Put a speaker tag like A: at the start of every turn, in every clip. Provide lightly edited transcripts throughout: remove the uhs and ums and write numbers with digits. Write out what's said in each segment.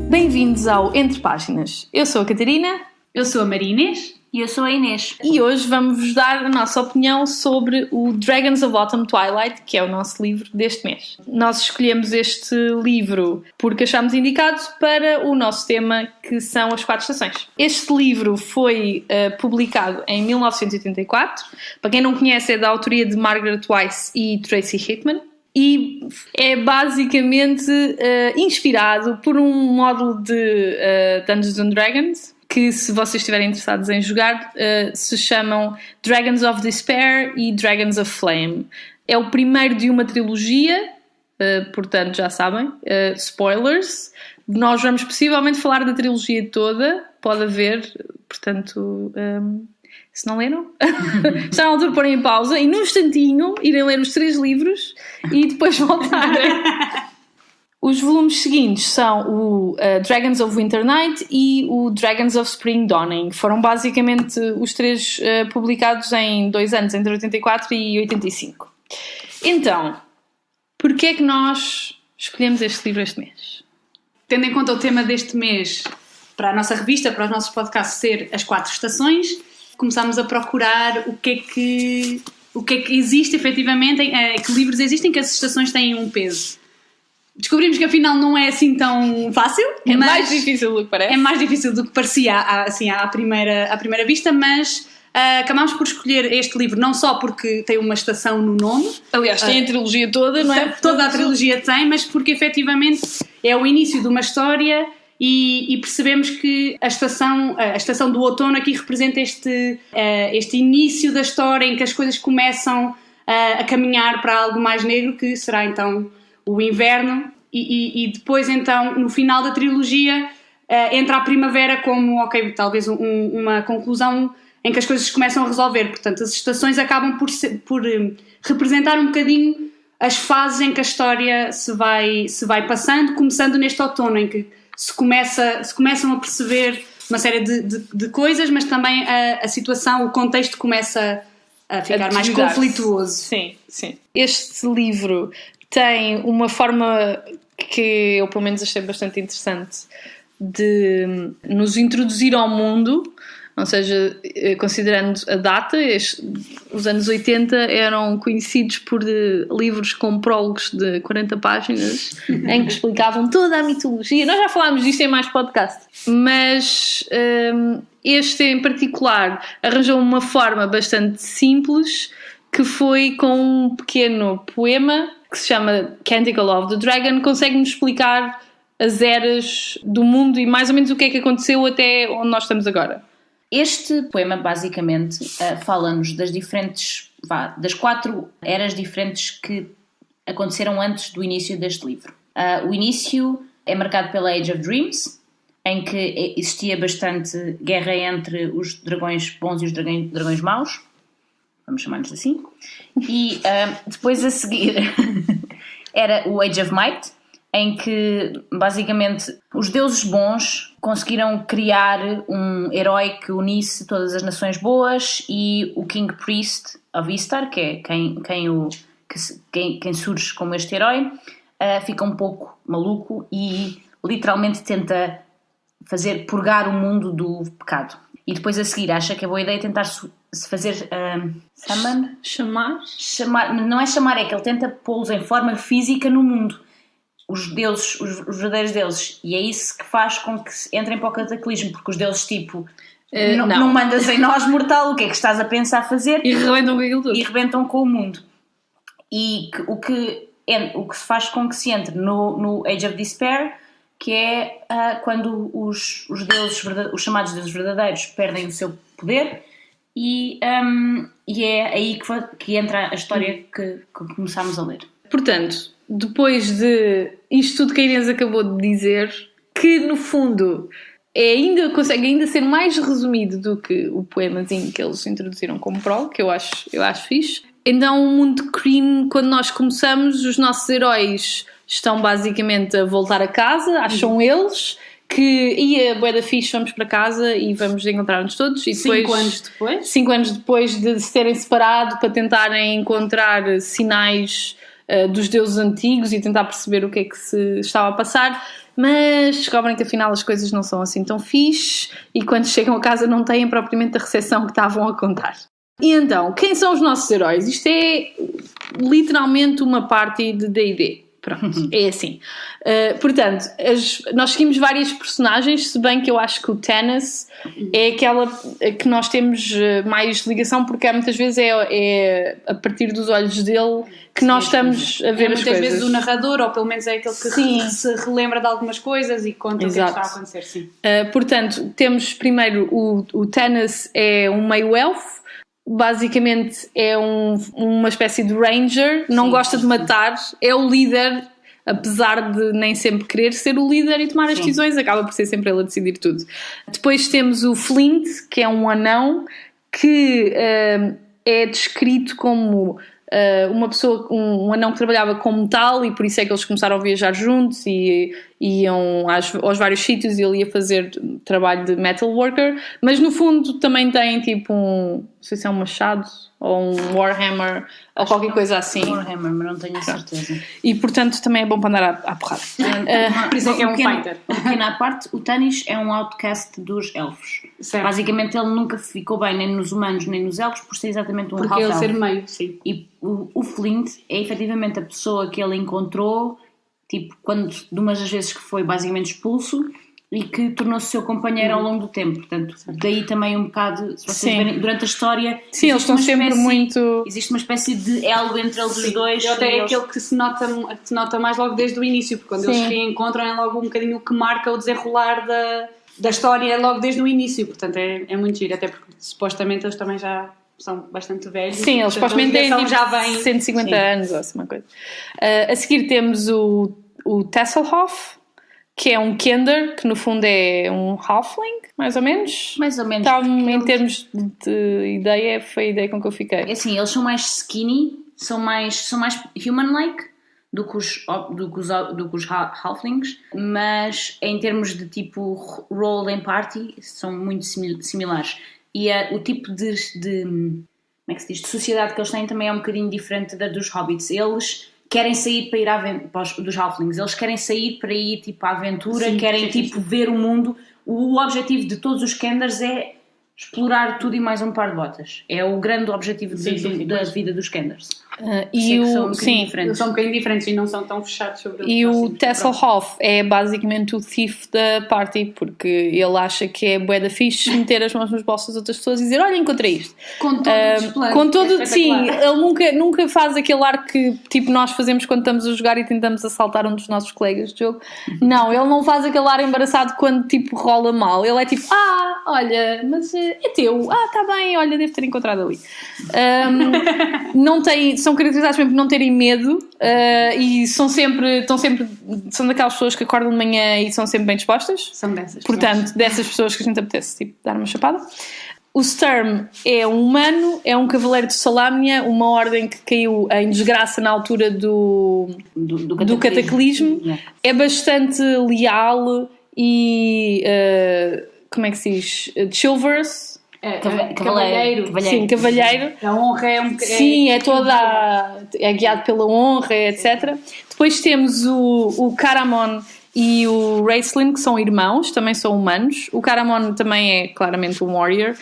A: Bem-vindos ao Entre Páginas. Eu sou a Catarina.
B: Eu sou a Maria Inês.
C: E eu sou a Inês.
A: E hoje vamos-vos dar a nossa opinião sobre o Dragons of Autumn Twilight, que é o nosso livro deste mês. Nós escolhemos este livro porque achámos indicado para o nosso tema, que são as 4 estações. Este livro foi publicado em 1984. Para quem não conhece, é da autoria de Margaret Weis e Tracy Hickman. E é basicamente inspirado por um módulo de Dungeons & Dragons, que, se vocês estiverem interessados em jogar, se chamam Dragons of Despair e Dragons of Flame. É o primeiro de uma trilogia, portanto já sabem, spoilers. Nós vamos possivelmente falar da trilogia toda, pode haver, portanto, se não leram, está na altura de porem em pausa e num instantinho irem ler os 3 livros e depois voltarem. Os volumes seguintes são o Dragons of Winter Night e o Dragons of Spring Dawning. Foram basicamente os 3 publicados em 2 anos, entre 84 e 85. Então, porquê é que nós escolhemos este livro este mês?
B: Tendo em conta o tema deste mês para a nossa revista, para os nossos podcasts ser as 4 estações, começámos a procurar o que é que existe efetivamente, que livros existem que as estações têm um peso. Descobrimos que afinal não é assim tão fácil.
A: É mais difícil do que parece.
B: É mais difícil do que parecia assim, à primeira vista, mas acabámos por escolher este livro não só porque tem uma estação no nome.
A: Aliás, tem a trilogia toda, não é?
B: Toda a trilogia tem, mas porque efetivamente é o início de uma história e percebemos que a estação do outono aqui representa este início da história em que as coisas começam a caminhar para algo mais negro, que será então o inverno, e depois então no final da trilogia entra a primavera como, talvez uma conclusão em que as coisas começam a resolver. Portanto, as estações acabam por representar um bocadinho as fases em que a história se vai passando, começando neste outono em que se começam a perceber uma série de coisas, mas também a situação, o contexto começa a ficar mais conflituoso.
A: Sim, sim. Este livro tem uma forma que eu, pelo menos, achei bastante interessante de nos introduzir ao mundo, ou seja, considerando a data, os anos 80 eram conhecidos por livros com prólogos de 40 páginas em que explicavam toda a mitologia. Nós já falámos disto em mais podcasts, mas este em particular arranjou uma forma bastante simples, que foi com um pequeno poema que se chama Canticle of the Dragon. Consegue-nos explicar as eras do mundo e mais ou menos o que é que aconteceu até onde nós estamos agora.
C: Este poema basicamente fala-nos das 4 eras diferentes que aconteceram antes do início deste livro. O início é marcado pela Age of Dreams, em que existia bastante guerra entre os dragões bons e os dragões maus, vamos chamar-nos assim, e depois a seguir era o Age of Might, em que basicamente os deuses bons conseguiram criar um herói que unisse todas as nações boas, e o King Priest of Istar, que é quem surge como este herói, fica um pouco maluco e literalmente tenta purgar o mundo do pecado. E depois a seguir acha que é boa ideia tentar fazer chamar, não é chamar, é que ele tenta pô-los em forma física no mundo, os deuses, os verdadeiros deuses, e é isso que faz com que entrem para o cataclismo, porque os deuses não mandas em nós, mortal, o que é que estás a pensar fazer?
A: E rebentam com aquilo tudo.
C: E rebentam com o mundo. E o que faz com que se entre no Age of Despair, que é quando os deuses, os chamados deuses verdadeiros, perdem o seu poder, e é aí que entra a história que começámos a ler.
A: Portanto, depois de isto tudo que a Inês acabou de dizer, que no fundo consegue ainda ser mais resumido do que o poemazinho que eles introduziram como prólogo, que eu acho fixe. Então, o mundo de Kryn, quando nós começamos, os nossos heróis estão basicamente a voltar a casa, acham eles, que ia bué da fixe, vamos para casa e vamos encontrar-nos todos. E depois,
B: 5 anos depois?
A: 5 anos depois de se terem separado para tentarem encontrar sinais dos deuses antigos e tentar perceber o que é que se estava a passar, mas descobrem que afinal as coisas não são assim tão fixe e quando chegam a casa não têm propriamente a recepção que estavam a contar. E então, quem são os nossos heróis? Isto é literalmente uma party de D&D. Pronto, é assim. Portanto, nós seguimos várias personagens, se bem que eu acho que o Tanis é aquela que nós temos mais ligação, porque muitas vezes é a partir dos olhos dele que nós estamos a ver as coisas.
B: Muitas vezes o narrador, ou pelo menos é aquele que se relembra de algumas coisas e conta o que é que está a acontecer, sim.
A: Portanto, temos primeiro o Tanis é um meio elfo. Basicamente é uma espécie de ranger, não gosta de matar, é o líder, apesar de nem sempre querer ser o líder e tomar as decisões, acaba por ser sempre ele a decidir tudo. Depois temos o Flint, que é um anão, que é descrito como uma pessoa, um anão que trabalhava com metal e por isso é que eles começaram a viajar juntos e iam aos vários sítios e ele ia fazer trabalho de metalworker, mas no fundo também tem tipo não sei se é um machado ou um Warhammer ou qualquer coisa assim.
C: Warhammer, mas não tenho a certeza.
A: E portanto também é bom para andar à porrada.
B: Por isso é que é um fighter.
C: Porque na parte, o Tanis é um outcast dos elfos.
B: Certo.
C: Basicamente ele nunca ficou bem nem nos humanos nem nos elfos por ser exatamente um
B: porque ele
C: half-elf.
B: ser meio, sim.
C: E o Flint é efetivamente a pessoa que ele encontrou, tipo, de umas das vezes que foi basicamente expulso e que tornou-se seu companheiro ao longo do tempo. Portanto, daí também um bocado, se vocês verem, durante a história...
A: Sim, eles estão sempre muito...
C: Existe uma espécie de elo entre eles os dois.
B: E até é aquele que se nota mais logo desde o início, porque quando eles se reencontram é logo um bocadinho o que marca o desenrolar da história logo desde o início. Portanto, é muito giro, até porque supostamente eles também já... são bastante velhos.
A: Sim, eles supostamente têm tipo,
B: já bem...
A: 150 anos ou assim uma coisa. A seguir temos o Tasselhoff, que é um Kender, que no fundo é um Halfling, mais ou menos.
C: Mais ou menos.
A: Então, em termos de ideia, foi a ideia com que eu fiquei.
C: É assim, eles são mais skinny, são mais human-like do que os Halflings, mas em termos de tipo role em party, são muito similares. E o tipo de como é que se diz, de sociedade que eles têm também é um bocadinho diferente da dos Hobbits. Eles querem sair para ir dos Halflings, eles querem sair para ir tipo à aventura, querem tipo ver o mundo. O objetivo de todos os Kenders é explorar tudo e mais um par de botas. É o grande objetivo da vida dos Kenders.
B: São um bocadinho diferentes e não são tão fechados sobre
A: E o Tasselhoff é basicamente o thief da party, porque ele acha que é bué da fixe meter as mãos nos bolsos das outras pessoas e dizer, olha, encontrei isto.
B: Com todos os planos.
A: Sim, ele nunca faz aquele ar que tipo nós fazemos quando estamos a jogar e tentamos assaltar um dos nossos colegas de jogo. Não, ele não faz aquele ar embaraçado quando tipo rola mal. Ele é tipo, olha, mas é teu. Tá bem, olha, devo ter encontrado ali. Não tem... São caracterizados mesmo por não terem medo e são daquelas pessoas que acordam de manhã e são sempre bem dispostas.
B: São dessas.
A: Portanto, dessas pessoas que a gente apetece tipo, dar uma chapada. O Sturm é um humano, é um cavaleiro de Solamnia, uma ordem que caiu em desgraça na altura do cataclismo. É bastante leal e como é que se diz? Chivalrous.
B: Cavalheiro.
A: Sim, cavalheiro.
B: A honra
A: Sim, é guiado pela honra, etc. Depois temos o Caramon e o Raistlin, que são irmãos, também são humanos. O Caramon também é claramente um warrior.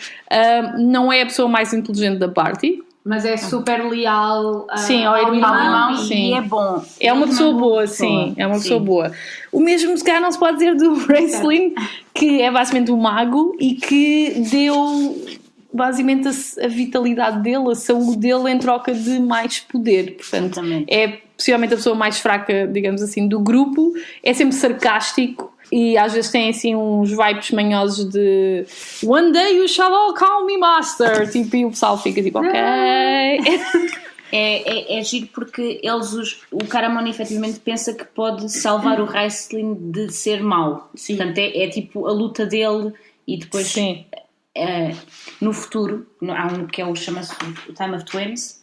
A: Não é a pessoa mais inteligente da party.
B: Mas é super leal
A: ao irmão. Sim.
C: E é bom.
A: É uma pessoa boa, sim. É uma pessoa boa. O mesmo, se calhar, não se pode dizer do Raistlin, que é basicamente um mago e que deu basicamente a vitalidade dele, a saúde dele em troca de mais poder. Portanto, é possivelmente a pessoa mais fraca, digamos assim, do grupo. É sempre sarcástico. E às vezes tem assim uns vibes manhosos de One day you shall all call me master, tipo, e o pessoal fica tipo, ok.
C: É giro porque o Caramon efetivamente pensa que pode salvar o Raistlin de ser mau. Sim. Portanto, é tipo a luta dele e depois no futuro, há um que chama-se o Time of Twins,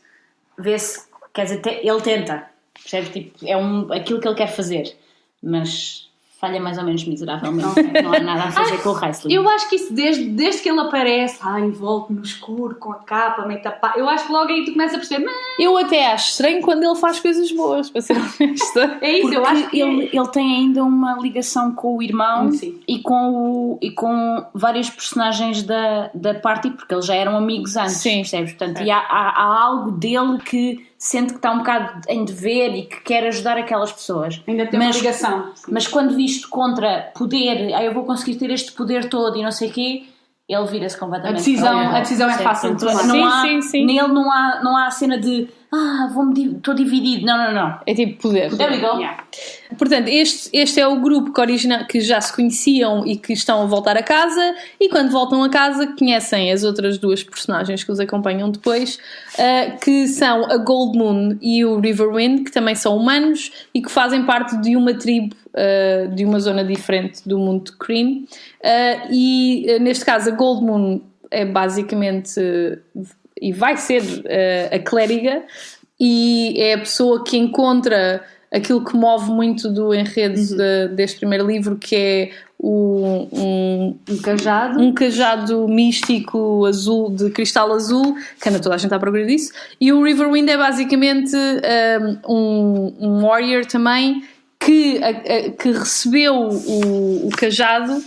C: vê-se, quer dizer, ele tenta, percebe? Tipo, aquilo que ele quer fazer, mas falha mais ou menos miseravelmente. Não há nada a fazer com o Raistlin.
B: Eu acho que isso, desde que ele aparece, envolve no escuro, com a capa, meio tapado, eu acho que logo aí tu começas a perceber,
A: Eu até acho estranho quando ele faz coisas boas, para ser honesta.
B: é isso,
C: Porque
B: eu acho que
C: ele tem ainda uma ligação com o irmão e com vários personagens da party, porque eles já eram amigos antes, percebes? Portanto, e há algo dele que sente que está um bocado em dever e que quer ajudar aquelas pessoas.
B: ainda tem uma ligação.
C: Mas quando visto contra poder, eu vou conseguir ter este poder todo e não sei o quê, ele vira-se completamente.
B: A decisão é fácil de tomar.
C: Nele não há a cena de estou dividido. Não.
A: É tipo poder.
C: There we go.
B: Yeah.
A: Portanto, este é o grupo que já se conheciam e que estão a voltar a casa, e quando voltam a casa conhecem as outras duas personagens que os acompanham depois, que são a Gold Moon e o Riverwind, que também são humanos e que fazem parte de uma tribo de uma zona diferente do mundo de Cream. E neste caso a Gold Moon é basicamente e vai ser a clériga, e é a pessoa que encontra aquilo que move muito do enredo deste primeiro livro, que é um cajado místico azul, de cristal azul, que anda toda a gente à procura disso. E o Riverwind é basicamente um warrior também que recebeu o cajado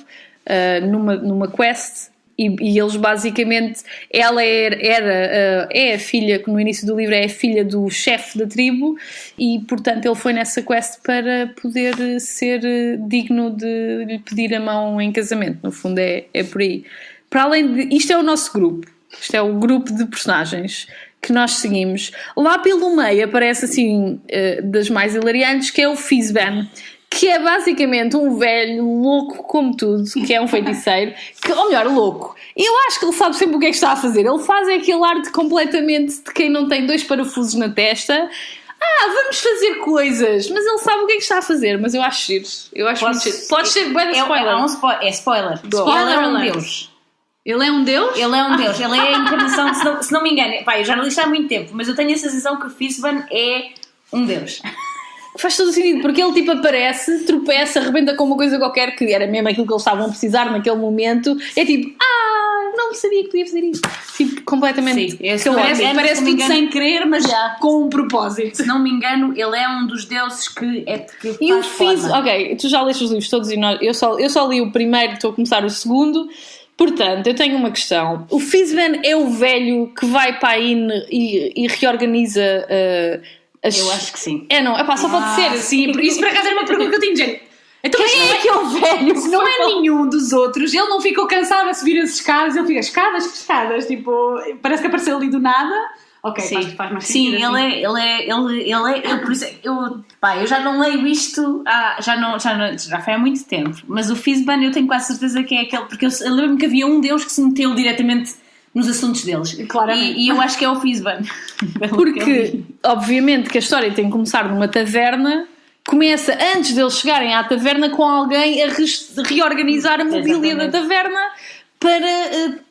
A: numa quest. E eles basicamente, ela é a filha, que no início do livro é a filha do chefe da tribo, e portanto ele foi nessa quest para poder ser digno de lhe pedir a mão em casamento. No fundo é por aí. Para além de, isto é o nosso grupo, isto é o grupo de personagens que nós seguimos. Lá pelo meio aparece assim das mais hilariantes, que é o Fizban, que é basicamente um velho louco como tudo, que é um feiticeiro, ou melhor, louco. Eu acho que ele sabe sempre o que é que está a fazer. Ele faz aquele arte completamente de quem não tem 2 parafusos na testa. Vamos fazer coisas, mas ele sabe o que é que está a fazer. Mas eu acho giro. Pode ser bué de spoiler.
C: É spoiler.
B: Spoiler
C: Ele é um
B: alert.
C: deus.
B: Ele é um deus?
C: Ele é um deus. Ele é a encarnação, se não me engano. Eu já não li isto há muito tempo, mas eu tenho a sensação que o Fizban é um deus.
A: Faz todo o sentido, porque ele tipo aparece, tropeça, arrebenta com uma coisa qualquer, que era mesmo aquilo que eles estavam a precisar naquele momento. É tipo, não sabia que podia fazer isso. Tipo, completamente.
B: Sim, parece tudo sem querer, mas com um propósito.
C: Se não me engano, ele é um dos deuses que
A: e o Fizz, ok, tu já leste os livros todos e eu só li o primeiro, estou a começar o segundo. Portanto, eu tenho uma questão. O Fizban é o velho que vai para a IN e reorganiza
C: eu acho que sim.
A: Não, só pode ser.
B: Sim, porque isso por acaso era uma pergunta que eu tinha, gente. Então,
A: quem é aquele velho?
B: Se não é nenhum dos outros, ele não ficou cansado a subir as escadas, ele fica, escadas, que escadas? Tipo, parece que apareceu ali do nada. Ok,
C: sim.
B: faz mais sentido.
C: Sim, ele é por isso, eu já não leio isto já foi há muito tempo, mas o Fizban eu tenho quase certeza que é aquele, porque eu lembro-me que havia um deus que se meteu diretamente nos assuntos deles.
B: Claramente.
C: E eu acho que é o Fizban.
A: Porque, obviamente, que a história tem que começar numa taverna, começa antes deles chegarem à taverna com alguém a reorganizar a mobília da taverna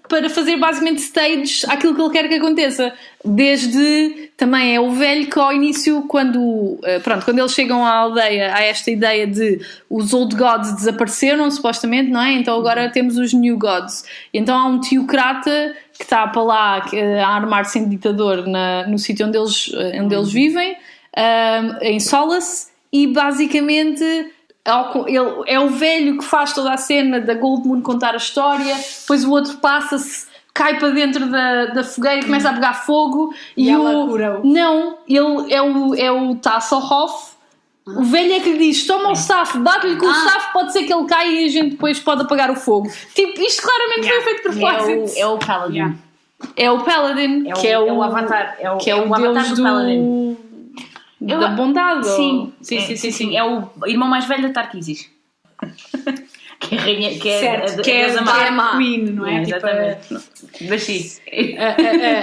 A: para fazer basicamente stages àquilo que ele quer que aconteça. Desde, também é o velho que ao início, quando eles chegam à aldeia, há esta ideia de os old gods desapareceram, supostamente, não é? Então agora temos os new gods. E então há um teocrata que está para lá a armar-se em ditador no sítio onde eles vivem, em Solace, e basicamente ele é o velho que faz toda a cena da Gold Moon contar a história, depois o outro passa-se, cai para dentro da fogueira e começa a pegar fogo, e
B: ela cura-o.
A: Não, ele é o Tasselhoff. O velho é que lhe diz, toma o staff, bate-lhe com o staff, pode ser que ele caia e a gente depois pode apagar o fogo. Tipo, isto claramente foi feito por propósito.
C: É o Paladin.
A: É o Paladin, que é o
C: Avatar.
A: Que é o deus
C: do Paladin.
A: Da bondade.
C: Sim. É o irmão mais velho da Tarquisis. Que é a rainha, que é a
B: Dark Queen, não é?
C: Exatamente.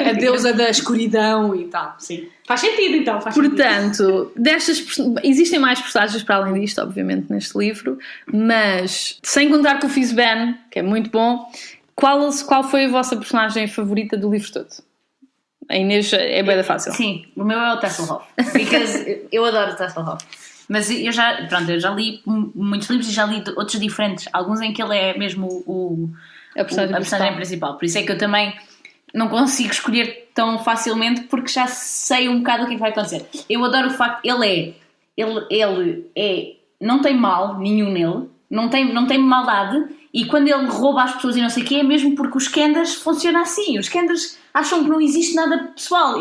B: A deusa da escuridão e tal. Sim. Faz sentido, então.
A: Portanto, existem mais personagens para além disto, obviamente, neste livro, mas sem contar com o Fizban, que é muito bom, qual foi a vossa personagem favorita do livro todo? A Inês é bem fácil.
C: Sim, o meu é o Tasselhoff. Porque eu adoro o Tasselhoff. Mas eu já li muitos livros e já li outros diferentes. Alguns em que ele é mesmo a personagem principal. Por isso é que eu também não consigo escolher tão facilmente, porque já sei um bocado o que é que vai acontecer. Eu adoro o facto que ele não tem mal nenhum nele, não tem maldade, e quando ele rouba as pessoas e não sei o quê, é mesmo porque os Kenders funcionam assim. Os Kenders acham que não existe nada pessoal.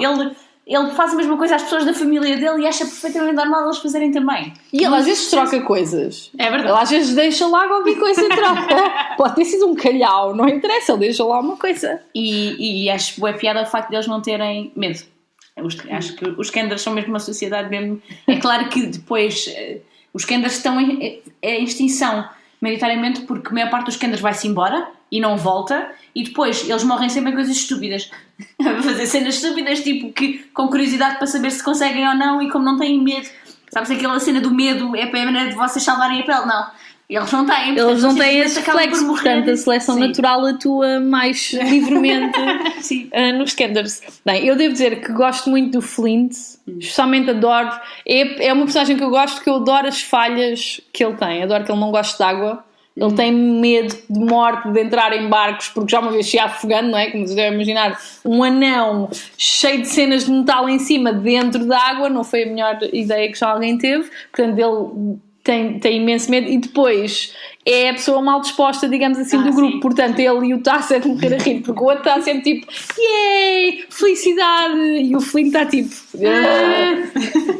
C: Ele faz a mesma coisa às pessoas da família dele e acha perfeitamente normal eles fazerem também.
A: E ele às vezes troca coisas.
B: É verdade.
A: Ele às vezes deixa lá qualquer coisa e troca. Pode ter sido um calhau, não interessa, ele deixa lá uma coisa.
C: E acho boa piada o facto de eles não terem medo. Acho que os Kenders são mesmo uma sociedade mesmo... É claro que depois os Kenders estão em extinção maioritariamente porque a maior parte dos Kenders vai-se embora e não volta, e depois eles morrem sempre em coisas estúpidas. A fazer cenas estúpidas, tipo, que, com curiosidade para saber se conseguem ou não, e como não têm medo. Sabes aquela cena do medo é para a maneira de vocês salvarem a pele? Não. Eles não têm.
A: Eles não têm esse reflexo, portanto a seleção
C: Sim.
A: natural atua mais livremente nos Kenders. Bem, eu devo dizer que gosto muito do Flint, especialmente adoro, é uma personagem que eu gosto, que eu adoro as falhas que ele tem, adoro que ele não gosta de água. Ele tem medo de morte, de entrar em barcos, porque já uma vez se ia afogando, não é? Como vocês devem imaginar, um anão cheio de cenas de metal em cima, dentro da água, não foi a melhor ideia que já alguém teve. Portanto, ele tem imenso medo, e depois é a pessoa mal disposta, digamos assim, do grupo. Sim. Portanto, ele e o está sempre a morrer a rir, porque o outro está sempre tipo, yay, felicidade, e o Flynn está tipo,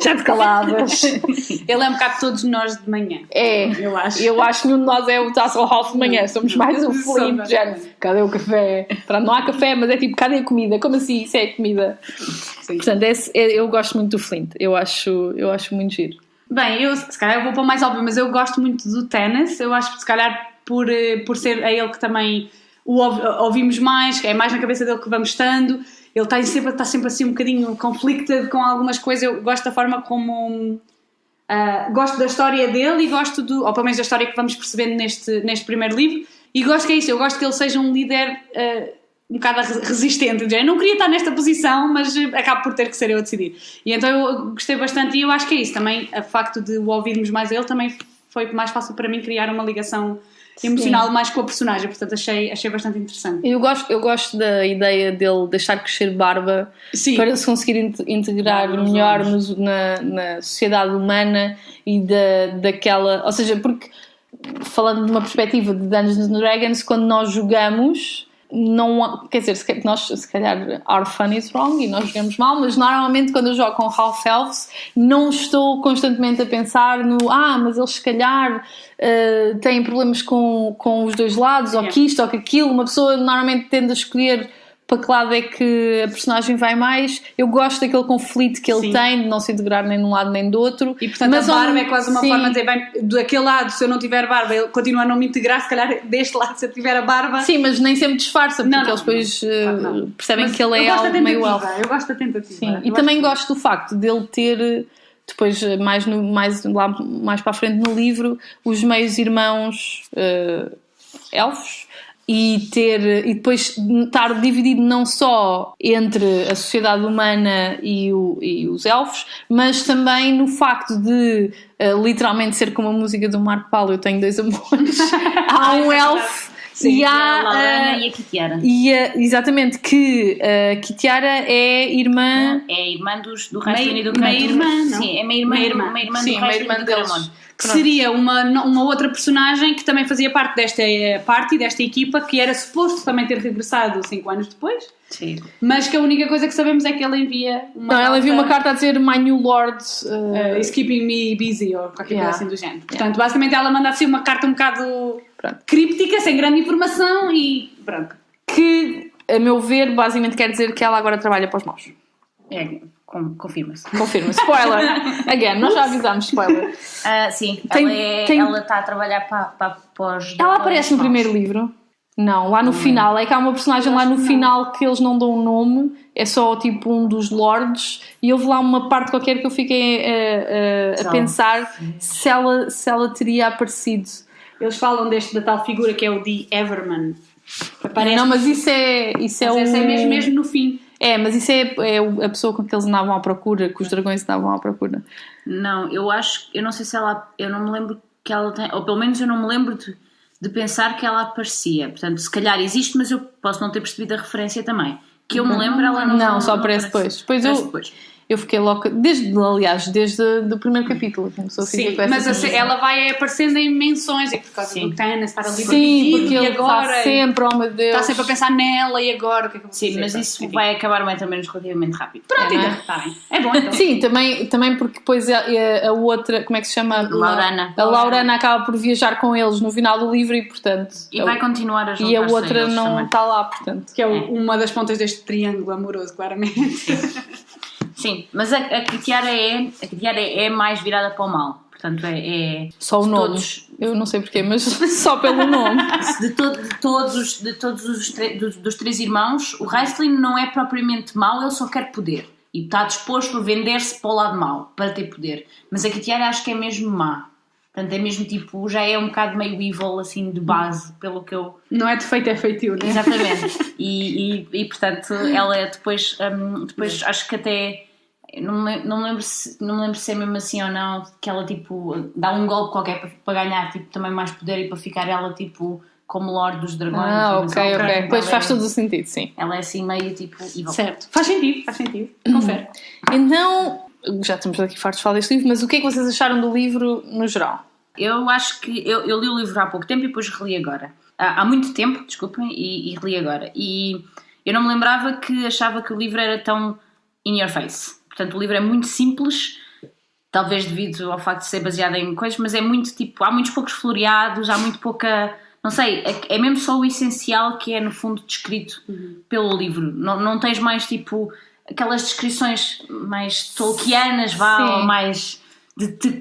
A: já te calavas.
B: Ele é um bocado todos nós de manhã. Eu acho
A: que nenhum de nós é o Tasso Ralph de manhã, somos mais o Flynn, já. Cadê o café? Não há café, mas é tipo, cadê a comida? Como assim? Isso é comida. Sim. Portanto, eu gosto muito do Flint, eu acho muito giro.
B: Bem, se calhar eu vou para o mais óbvio, mas eu gosto muito do Tennis. Eu acho que se calhar por ser a ele que também o ouvimos mais, é mais na cabeça dele que vamos estando. Ele está sempre assim um bocadinho conflicted com algumas coisas. Eu gosto da forma como... gosto da história dele, e gosto ou pelo menos da história que vamos percebendo neste primeiro livro. E gosto que é isso, eu gosto que ele seja um líder... um bocado resistente, eu não queria estar nesta posição, mas acabo por ter que ser eu a decidir. E então eu gostei bastante, e eu acho que é isso também, o facto de o ouvirmos mais ele também foi mais fácil para mim criar uma ligação emocional mais com a personagem, portanto achei bastante interessante.
A: Eu gosto da ideia dele deixar crescer barba. Sim. Para se conseguir integrar melhor na sociedade humana e daquela, ou seja, porque falando de uma perspectiva de Dungeons & Dragons, quando nós jogamos, não, quer dizer, nós se calhar our fun is wrong e nós jogamos mal, mas normalmente quando eu jogo com Half Elves não estou constantemente a pensar mas eles se calhar têm problemas com os dois lados, ou que isto ou que aquilo. Uma pessoa normalmente tende a escolher para que lado é que a personagem vai mais. Eu gosto daquele conflito que ele tem de não se integrar nem de um lado nem do outro.
B: E portanto a barba é quase uma forma de dizer, bem, daquele lado, se eu não tiver barba, ele continua a não me integrar, se calhar deste lado, se eu tiver a barba...
A: Sim, mas nem sempre disfarça, porque eles depois percebem mas que ele é algo meio elfo.
B: Eu gosto da tentativa.
A: Sim. E também gosto do facto dele ter, depois mais para a frente no livro, os meios irmãos elfos, e depois estar dividido não só entre a sociedade humana e os elfos, mas também no facto de literalmente ser como a música do Marco Paulo, eu tenho dois amores. Há um elfo.
C: Sim, a Laurana e a Kitiara.
A: Exatamente, que a Kitiara é irmã...
C: É irmã do Raistlin e do Caramon.
B: Meia-irmã, não?
C: Sim, é meia-irmã do Raistlin e do Caramon.
B: Que seria uma outra personagem que também fazia parte desta equipa, que era suposto também ter regressado 5 anos depois.
C: Sim.
B: Mas que a única coisa que sabemos é que ela envia
A: uma carta a dizer My New Lord
B: is keeping me busy, ou qualquer coisa assim do género. Portanto, basicamente ela manda assim uma carta um bocado críptica, sem grande informação, e pronto.
A: Que, a meu ver, basicamente quer dizer que ela agora trabalha para os maus.
C: Confirma-se.
A: Spoiler. Again, nós já avisámos, spoiler.
C: Sim, ela está a trabalhar para os...
A: Ela aparece no primeiro livro? Não, lá no final. É que há uma personagem lá no final que eles não dão um nome, é só tipo um dos lords, e houve lá uma parte qualquer que eu fiquei a pensar se ela teria aparecido.
B: Eles falam da tal figura que é o The Everman.
A: Não, mas isso é
B: mesmo no fim.
A: Mas isso é a pessoa com que eles andavam à procura, que os dragões andavam à procura.
C: Não, eu não sei se ela, eu não me lembro que ela tem, ou pelo menos eu não me lembro de pensar que ela aparecia. Portanto, se calhar existe, mas eu posso não ter percebido a referência também. Que eu me lembro, ela não
A: só aparece depois. Depois eu fiquei louca, desde o primeiro capítulo.
B: Sim, mas ela vai aparecendo em menções, e por causa do Thanos estar ali
A: porque ele agora está sempre, oh meu Deus,
B: está sempre a pensar nela, e agora o que é que eu vou fazer?
C: Sim, mas isso vai acabar mais ou menos relativamente rápido.
B: Pronto, então, está bem. É bom, então.
A: Sim, também porque depois a outra, como é que se chama?
C: Laurana.
A: A Laurana acaba por viajar com eles no final do livro e, portanto...
C: E vai continuar a juntar-se.
A: E a outra não está lá, portanto.
B: Que é uma das pontas deste triângulo amoroso, claramente.
C: Sim, mas a Kitiara é mais virada para o mal. Portanto,
A: só o nome. Todos, eu não sei porquê, mas só pelo nome.
C: Dos três irmãos, o Raistlin não é propriamente mau, ele só quer poder. E está disposto a vender-se para o lado mau, para ter poder. Mas a Kitiara acho que é mesmo má. Portanto, é mesmo tipo, já é um bocado meio evil, assim, de base, pelo que eu...
B: Não é defeito, é feitio, não é?
C: Exatamente. E portanto, ela depois acho que até... Não me lembro se é mesmo assim ou não, que ela, tipo, dá um golpe qualquer para ganhar, tipo, também mais poder e para ficar ela, tipo, como Lorde dos Dragões.
A: Ok. Depois faz todo o sentido, sim.
C: Ela é assim, meio, tipo, evil.
B: Certo. Faz sentido. Confere.
A: Então... Já estamos aqui fartos de falar deste livro, mas o que é que vocês acharam do livro no geral?
C: Eu acho que eu li o livro há pouco tempo e depois reli agora. Há muito tempo, desculpem, e reli agora. E eu não me lembrava que achava que o livro era tão in your face. Portanto, o livro é muito simples, talvez devido ao facto de ser baseado em coisas, mas é muito tipo, há muitos poucos floreados, há muito pouca... Não sei, é mesmo só o essencial que é no fundo descrito pelo livro. Não tens mais tipo... aquelas descrições mais tolkianas, ou mais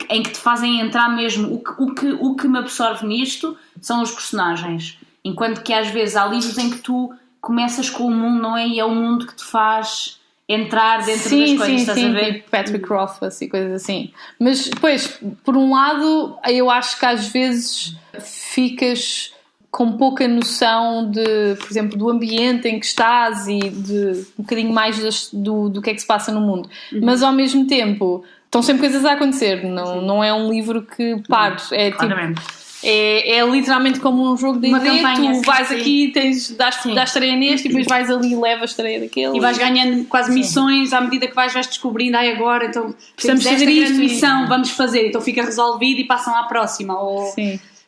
C: em que te fazem entrar mesmo. O que me absorve nisto são os personagens, enquanto que às vezes há livros em que tu começas com o mundo, não é? E é o mundo que te faz entrar dentro das coisas, estás a ver?
A: Tipo Patrick Rothfuss e coisas assim. Mas depois, por um lado, eu acho que às vezes ficas com pouca noção de, por exemplo, do ambiente em que estás e de um bocadinho mais do que é que se passa no mundo. Mas ao mesmo tempo estão sempre coisas a acontecer, não é um livro que pare. É tipo, é literalmente como um jogo de D&D, tu vais aqui, dás tareia neste e depois vais ali e levas tareia daquele.
B: E vais ganhando quase missões à medida que vais descobrindo, agora então precisamos fazer esta missão, vamos fazer, então fica resolvido e passam à próxima.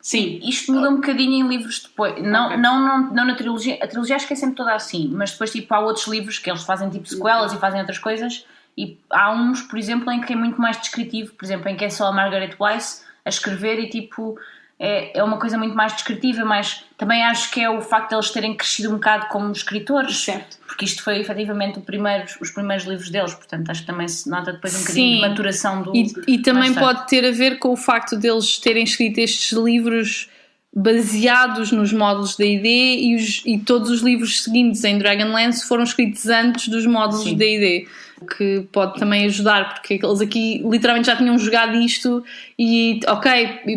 B: Sim,
C: isto muda um bocadinho em livros depois, não na trilogia, a trilogia acho que é sempre toda assim, mas depois tipo há outros livros que eles fazem tipo sequelas e fazem outras coisas, e há uns, por exemplo, em que é muito mais descritivo, por exemplo, em que é só a Margaret Weis a escrever e tipo é uma coisa muito mais descritiva, mas também acho que é o facto de eles terem crescido um bocado como escritores,
B: certo.
C: Porque isto foi efetivamente os primeiros livros deles, portanto acho que também se nota depois um bocadinho de maturação do...
A: E também pode ter a ver com o facto deles terem escrito estes livros baseados nos módulos da D&D e todos os livros seguintes em Dragonlance foram escritos antes dos módulos de D&D, que pode também ajudar, porque eles aqui literalmente já tinham jogado isto e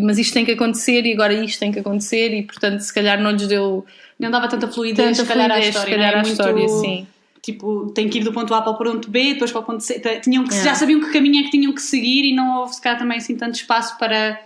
A: mas isto tem que acontecer e agora isto tem que acontecer e portanto se calhar não lhes deu...
B: Não dava tanta fluidez, se calhar à história, sim. Tipo, tem que ir do ponto A para o ponto B, depois para o ponto C. Já sabiam que caminho é que tinham que seguir e não houve, se calhar, também assim tanto espaço para...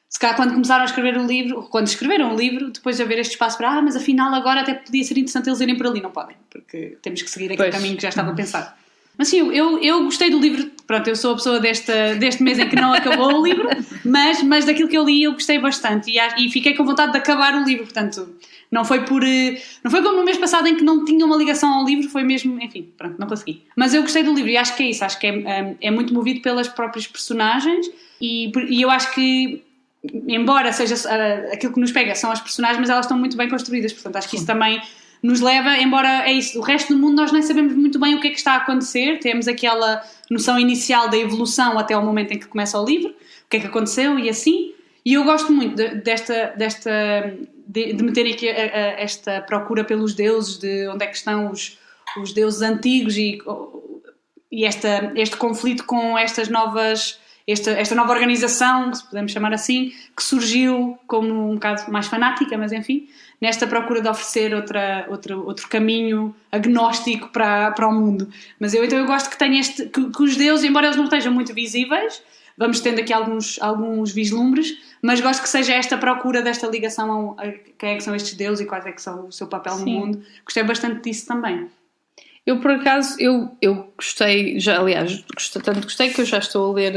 B: Se calhar, quando começaram a escrever o livro, quando escreveram o livro, depois de haver este espaço para... mas afinal agora até podia ser interessante eles irem por ali. Não podem, porque temos que seguir aquele caminho que já estava pensado. Mas sim, eu gostei do livro. Pronto, eu sou a pessoa deste mês em que não acabou o livro, mas daquilo que eu li eu gostei bastante e fiquei com vontade de acabar o livro, portanto... Não foi como no mês passado em que não tinha uma ligação ao livro, foi mesmo, enfim, pronto, não consegui. Mas eu gostei do livro e acho que é isso, acho que é muito movido pelas próprias personagens e eu acho que, embora seja aquilo que nos pega são as personagens, mas elas estão muito bem construídas, portanto acho que isso também nos leva, embora é isso, o resto do mundo nós nem sabemos muito bem o que é que está a acontecer, temos aquela noção inicial da evolução até ao momento em que começa o livro, o que é que aconteceu e assim, e eu gosto muito de meterem aqui esta procura pelos deuses, de onde é que estão os deuses antigos e este conflito com estas novas esta nova organização, se podemos chamar assim, que surgiu como um bocado mais fanática, mas enfim, nesta procura de oferecer outro caminho agnóstico para o mundo. Mas então eu gosto que tenha que os deuses, embora eles não estejam muito visíveis, vamos tendo aqui alguns vislumbres, mas gosto que seja esta procura desta ligação a quem é que são estes deuses e quais é que são o seu papel no mundo. Gostei bastante disso também.
A: Eu, por acaso, eu gostei, aliás, gostei que eu já estou a ler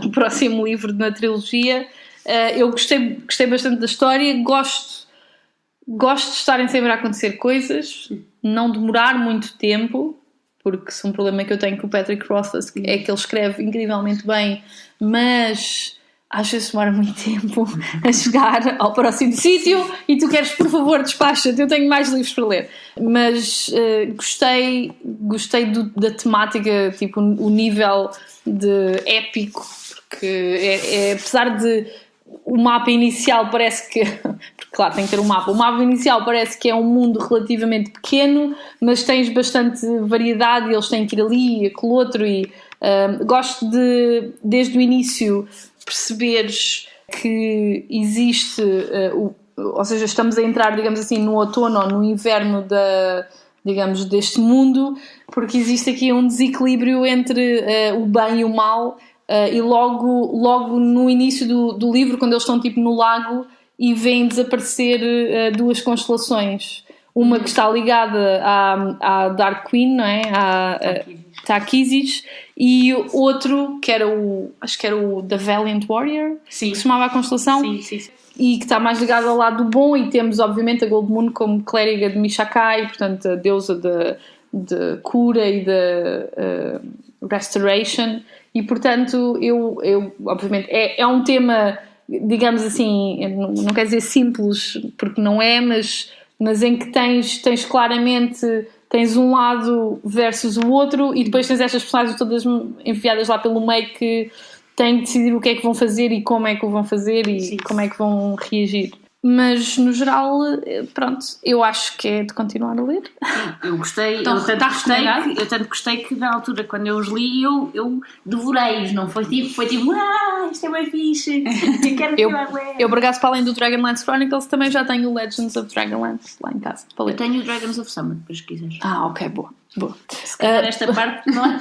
A: o próximo livro na trilogia. Eu gostei bastante da história, gosto de estarem sempre a acontecer coisas, não demorar muito tempo, porque se um problema que eu tenho com o Patrick Rothfuss é que ele escreve incrivelmente bem, mas às vezes demora muito tempo a chegar ao próximo sítio e tu queres, por favor, despacha-te, eu tenho mais livros para ler. Mas gostei da temática, tipo, o nível de épico, porque apesar de o mapa inicial parece que... Porque, claro, tem que ter um mapa. O mapa inicial parece que é um mundo relativamente pequeno, mas tens bastante variedade e eles têm que ir ali e aquele outro. E gosto de, desde o início, perceberes que existe... ou seja, estamos a entrar, digamos assim, no outono ou no inverno deste mundo, porque existe aqui um desequilíbrio entre o bem e o mal. E logo no início do livro, quando eles estão tipo no lago e vêm desaparecer duas constelações, uma que está ligada à Dark Queen, não é? À Takhisis, e outro que era acho que era o The Valiant Warrior,
B: sim,
A: que se chamava a constelação,
B: sim.
A: E que está mais ligado ao lado do bom, e temos obviamente a Gold Moon como clériga de Mishakai, portanto a deusa de cura e de restoration. E portanto eu obviamente é um tema, digamos assim, não quer dizer simples porque não é, mas em que tens claramente um lado versus o outro, e depois tens estas personagens todas enfiadas lá pelo meio que têm que decidir o que é que vão fazer e como é que o vão fazer e como é que vão reagir. Mas, no geral, pronto, eu acho que é de continuar a ler.
C: Eu gostei,
B: então,
C: eu tanto gostei que na altura, quando eu os li, eu devorei-os, não foi tipo, isto é bem fixe, eu quero continuar a ler.
A: Eu, por acaso, para além do Dragonlance Chronicles, também já tenho o Legends of Dragonlance lá em casa para ler.
C: Eu tenho o Dragons of Summer, depois se quiseres.
A: Ok, boa.
C: Se calhar esta parte não é...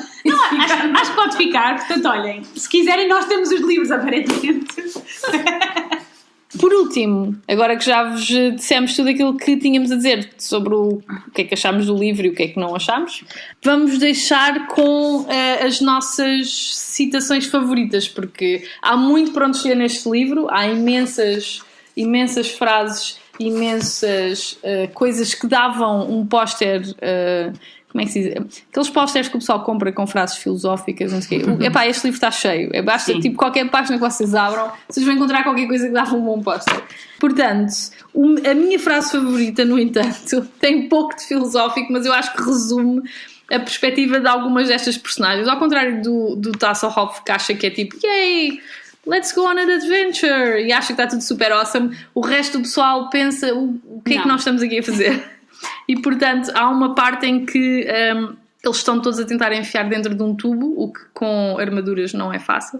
B: acho que pode ficar, portanto, olhem, se quiserem nós temos os livros, aparentemente.
A: Por último, agora que já vos dissemos tudo aquilo que tínhamos a dizer sobre o que é que achámos do livro e o que é que não achámos, vamos deixar com as nossas citações favoritas, porque há muito para onde escolher neste livro, há imensas frases, imensas coisas que davam um póster... como é que se diz? Aqueles pósteres que o pessoal compra com frases filosóficas, não sei o quê. Epá, este livro está cheio. Basta, tipo, qualquer página que vocês abram, vocês vão encontrar qualquer coisa que dava um bom póster. Portanto, a minha frase favorita, no entanto, tem pouco de filosófico, mas eu acho que resume a perspectiva de algumas destas personagens. Ao contrário do Tasselhoff, que acha que é tipo, yay! Let's go on an adventure! E acha que está tudo super awesome. O resto do pessoal pensa, o que é que nós estamos aqui a fazer? E, portanto, há uma parte em que eles estão todos a tentar enfiar dentro de um tubo, o que com armaduras não é fácil.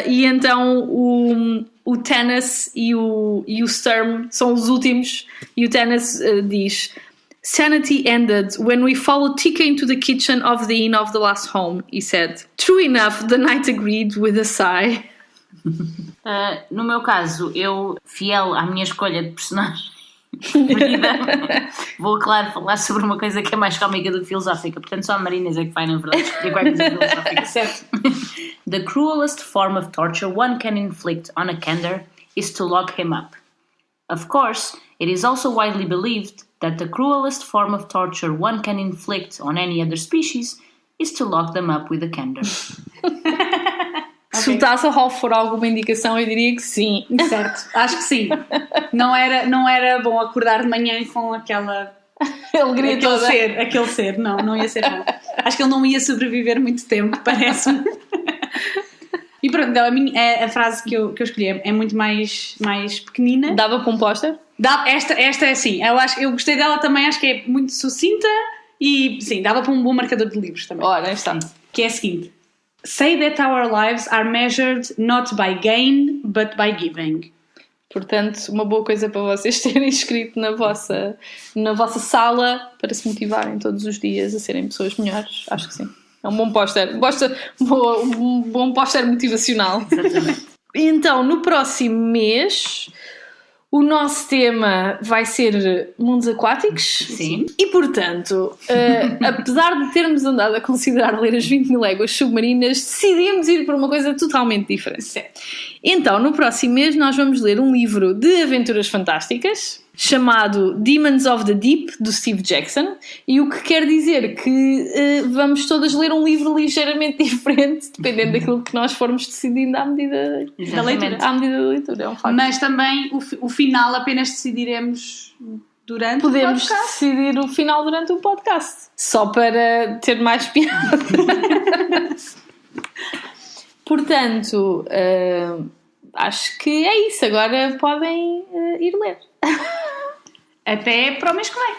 A: E então o Tanis e o Sturm são os últimos, e o Tanis diz: "Sanity ended when we followed Tika into the kitchen of the inn of the last home," he said. "True enough," the knight agreed with a sigh.
C: No meu caso, eu, fiel à minha escolha de personagem, vou, claro, falar sobre uma coisa que é mais cómica do que filosófica. Portanto, só a Marinas é que vai, na verdade, escolher qual é a coisa filosófica. Certo. "The cruelest form of torture one can inflict on a Kender is to lock him up. Of course, it is also widely believed that the cruelest form of torture one can inflict on any other species is to lock them up with a Kender."
A: Se o Tasselhoff for alguma indicação, eu diria que sim.
B: Certo, acho que sim. Não era bom acordar de manhã com aquele ser. Não ia ser bom. Acho que ele não ia sobreviver muito tempo, parece-me. E pronto, a frase que eu escolhi é muito mais pequenina.
A: Dava para um póster?
B: Esta é assim, eu gostei dela também, acho que é muito sucinta e sim, dava para um bom marcador de livros também.
A: Ora, está.
B: Que é a seguinte: Say that our lives are measured not by gain, but by giving.
A: Portanto, uma boa coisa para vocês terem escrito na vossa sala para se motivarem todos os dias a serem pessoas melhores. Acho que sim. É um bom póster. Um bom póster motivacional.
C: Exatamente.
A: Então, no próximo mês, o nosso tema vai ser mundos aquáticos.
C: Sim.
A: E, portanto, apesar de termos andado a considerar ler as 20 mil léguas submarinas, decidimos ir para uma coisa totalmente diferente.
B: Certo.
A: Então, no próximo mês, nós vamos ler um livro de aventuras fantásticas chamado Demons of the Deep, do Steve Jackson, e o que quer dizer que vamos todas ler um livro ligeiramente diferente, dependendo daquilo que nós formos decidindo à medida da leitura. À medida da leitura, é um facto.
B: Mas também o final apenas decidiremos durante
A: Podemos
B: o podcast.
A: decidir o final durante o podcast, só para ter mais piada. Portanto, acho que é isso. Agora podem ir ler.
B: Até para o mês que vem.